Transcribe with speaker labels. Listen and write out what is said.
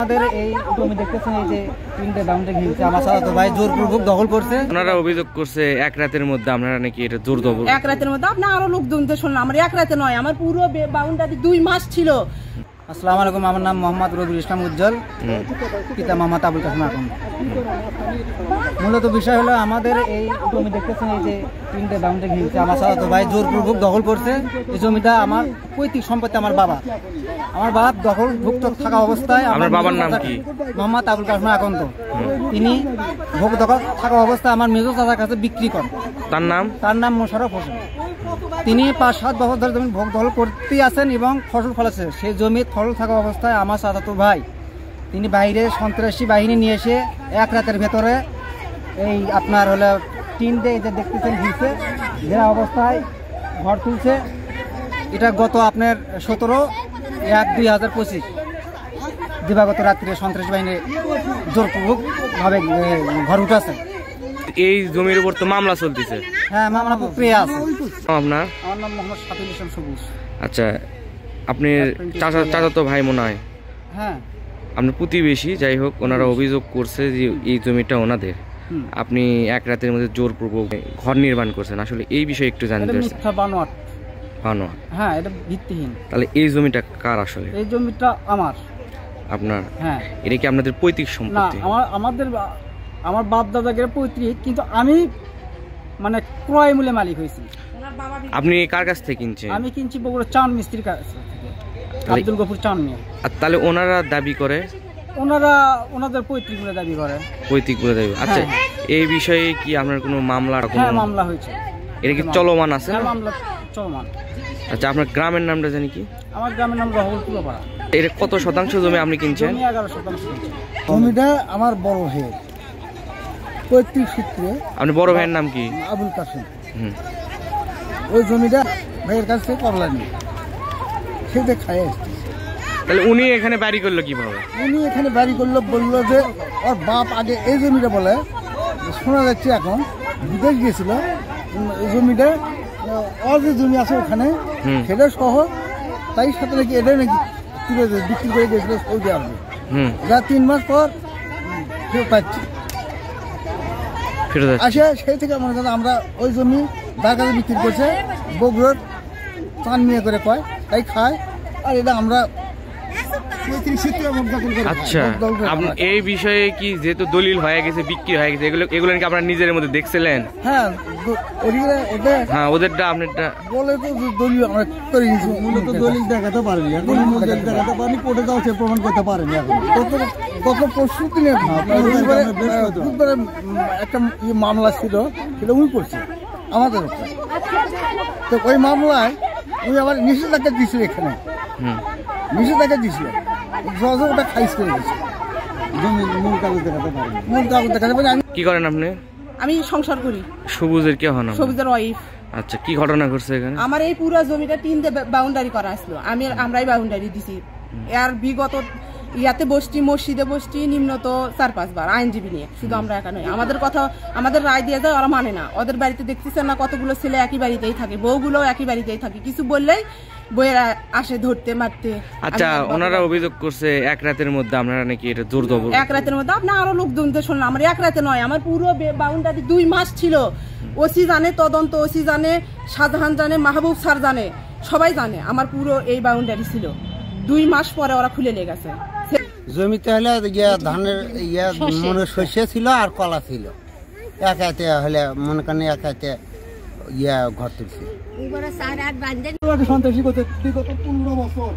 Speaker 1: আমাদের এই জমি দেখতেছেন, এই যে তিনটে বাউন্ডারি ঘিরছে, আমার সাথে ভাই জোরপূর্বক দখল করছে।
Speaker 2: ওনারা অভিযোগ করছে এক রাতের মধ্যে আপনারা নাকি এটা জোর দখল।
Speaker 3: এক রাতের মধ্যে আপনি আরো লোক দুনতে শুনলাম, আমার এক রাতে নয়, আমার পুরো বাউন্ডারি 2 মাস ছিল।
Speaker 1: আসসালামু আলাইকুম, আমার নাম মোহাম্মদ রবিউল ইসলাম উজ্জ্বল, পিতা মোহাম্মদ আবুল কাসেম আকন। মূলত বিষয় হলো আমাদের এই জমি দেখতেছেন, এই যে তিনটে বাউন্ডারি ঘিরছে, আমার সাথে ভাই জোরপূর্বক দখল করছে। এই জমিটা আমার পৈতৃক সম্পত্তি, আমার বাবা দখলভুক্ত থাকা অবস্থায়।
Speaker 2: আমার বাবার নাম কি?
Speaker 1: মোহাম্মদ আবুল কাসেম আকন। তিনি ভোগ দখল থাকা অবস্থায় আমার মেজো চাচার কাছে বিক্রি করেন। তার নাম মোশাররফ হোসেন। তিনি 5-7 বছর ধরে জমি ভোগ দখল করতেই আছেন এবং ফসল ফলাচ্ছে। সেই জমি ফসল থাকা অবস্থায় আমার চাচাতো ভাই তিনি বাইরে সন্ত্রাসী বাহিনী নিয়ে এসে এক রাতের ভেতরে এই আপনার হলো তিনটে যে দেখতেছেন ঘিরছে, যে অবস্থায় ঘর তুলছে। এটা গত আপনার 17/1/2025 দিবাগত রাত্রে সন্ত্রাসী বাহিনী জোরপূর্বক ভাবে ঘর উঠাছে।
Speaker 2: এই জমির উপর তো মামলা চলতেছে।
Speaker 1: হ্যাঁ, মামলা প্রক্রিয়া আছে।
Speaker 2: আমার
Speaker 1: নাম মোহাম্মদ শাফিউল ইসলাম সবুজ।
Speaker 2: আচ্ছা, আপনি চাচাতো ভাই মনে হয়?
Speaker 1: হ্যাঁ,
Speaker 2: আপনি প্রতিবেশী। যাই হোক, ওনারা অভিযোগ করছে যে এই জমিটা ওনাদের, আপনি এক রাতের মধ্যে জোরপূর্বক ঘর নির্মাণ করছেন। আসলে এই বিষয়ে একটু জানতে চাই।
Speaker 1: হ্যাঁ, এটা ভিত্তিহীন।
Speaker 2: তাহলে এই জমিটা কার? আসলে
Speaker 1: এই জমিটা আমার।
Speaker 2: আপনার?
Speaker 1: হ্যাঁ।
Speaker 2: এটা কি আপনাদের পৈতৃক সম্পত্তি?
Speaker 1: না, আমার বাপ দাদাদের পৈতৃক, কিন্তু আমি মানে ক্রয় মূল্যে মালিক হয়েছি।
Speaker 2: আপনি কার কাছ থেকে কিনছেন?
Speaker 1: আমি কিনছি বগুড়া চান মিস্ত্রির কাছ থেকে, আব্দুল গফুর চান মিয়া।
Speaker 2: আর তাহলে ওনারা দাবি করে?
Speaker 1: ওনাদের পৈতৃক বলে দাবি করে।
Speaker 2: পৈতৃক বলে দাবি। আচ্ছা, এই বিষয়ে কি আপনার কোনো মামলা?
Speaker 1: হ্যাঁ, মামলা হয়েছে।
Speaker 2: এটা কি চলমান আছে?
Speaker 1: হ্যাঁ, মামলা চলমান।
Speaker 2: আচ্ছা, আপনার গ্রামের নামটা জানি কি?
Speaker 1: আমার গ্রামের নাম রহমতুল্লাহপাড়া।
Speaker 2: এটা কত শতাংশ জমি আপনি কিনছেন?
Speaker 1: 11% কিনছি। জমিটা আমার বড় ভাই পৈতৃক সূত্রে।
Speaker 2: আপনি বড় ভাইয়ের নাম কি?
Speaker 1: আবুল কাসেম। ওই জমিটা ভাইয়ের কাছ থেকে করলেন, সেটা খাই আসছে।
Speaker 2: তাহলে উনি এখানে বাড়ি করলো কিভাবে?
Speaker 1: উনি এখানে বাড়ি করলো, বললো যে ওর বাপ আগে এই জমিটা বলে শোনা যাচ্ছে এখন বিদেশ গিয়েছিল। এই জমিটা ওর যে জমি আছে ওখানে সেটা সহ, তাই সাথে নাকি এটা নাকি বিক্রি করে গিয়েছিল সৌদি আরবে। যা 3 মাস পর ফেরত পাচ্ছি আসে। সেই থেকে মনে করেন আমরা ওই জমি যার কাছে বিক্রি করছে বগুড়ার চান নিয়ে করে কয়, তাই খায়। আর এটা আমরা
Speaker 2: আচ্ছা, এই বিষয়ে কি যেহেতু দলিল হয়ে গেছে, বিক্রি হয়ে গেছে, এগুলো কি আপনারা নিজের মধ্যে দেখছিলেন?
Speaker 1: হ্যাঁ,
Speaker 2: হ্যাঁ, ওদেরটা আপনারটা
Speaker 1: বলে তো দলিল আমরা করে নিয়েছি। মূলত দলিল দেখাতে পারেনি, এখন দেখাতে পারেনি, কোর্টে যাও সে প্রমাণ করতে পারেনি। এখন গত পরশু দিনে একটা মামলা ছিল, সেটা উনি করছে আমাদের উপরে। তো ওই মামলায় উনি আবার নিষেধাজ্ঞা দিয়েছিল, এখানে নিষেধাজ্ঞা দিয়েছিল, ওটা খাইজ করে দিয়েছে। মূল কাগজ দেখাতে পারেন।
Speaker 2: কি করেন আপনি?
Speaker 3: আমি সংসার করি।
Speaker 2: সবুজের কে হন?
Speaker 3: সবুজের ওয়াইফ।
Speaker 2: আচ্ছা, কি ঘটনা ঘটছে এখানে?
Speaker 3: আমার এই পুরো জমিটা 3 বাউন্ডারি করা আসলো, আমরাই বাউন্ডারি দিছি। আর বিগত ইয়াতে বসছি, মসজিদে বসছি নিম্নত 4-5 বার আইনজীবী নিয়ে। শুধু আমরা একা নয়, আমাদের কথা আমাদের রায় দিয়ে যায়, ওরা মানে না। ওদের বাড়িতে দেখতেছেন না কতগুলো ছেলে একই বাড়িতেই থাকে, বউগুলো একই বাড়িতেই থাকে, কিছু বললেই বইয়েরা আসে ধরতে মারতে।
Speaker 2: আচ্ছা, ওনারা অভিযোগ করছে এক রাতের মধ্যে আপনারা নাকি এটা জোর দখল।
Speaker 3: এক রাতের মধ্যে আপনি আরো লোক দুনতে শুনলাম, আমার এক রাতে নয়, আমার পুরো বাউন্ডারি 2 মাস ছিল। ওসি জানে, তদন্ত ওসি জানে, শাহজাহান জানে, মাহবুব স্যার জানে, সবাই জানে আমার পুরো এই বাউন্ডারি ছিল। 2 মাস পরে ওরা খুলে নিয়ে গেছে।
Speaker 1: জমিতে হলে ধানের মনে শস্য ছিল আর কলা ছিল, একাতে হলে মনে করেন একাতে ঘর তুলছে। সন্ত্রাসী করতে বিগত 15 বছর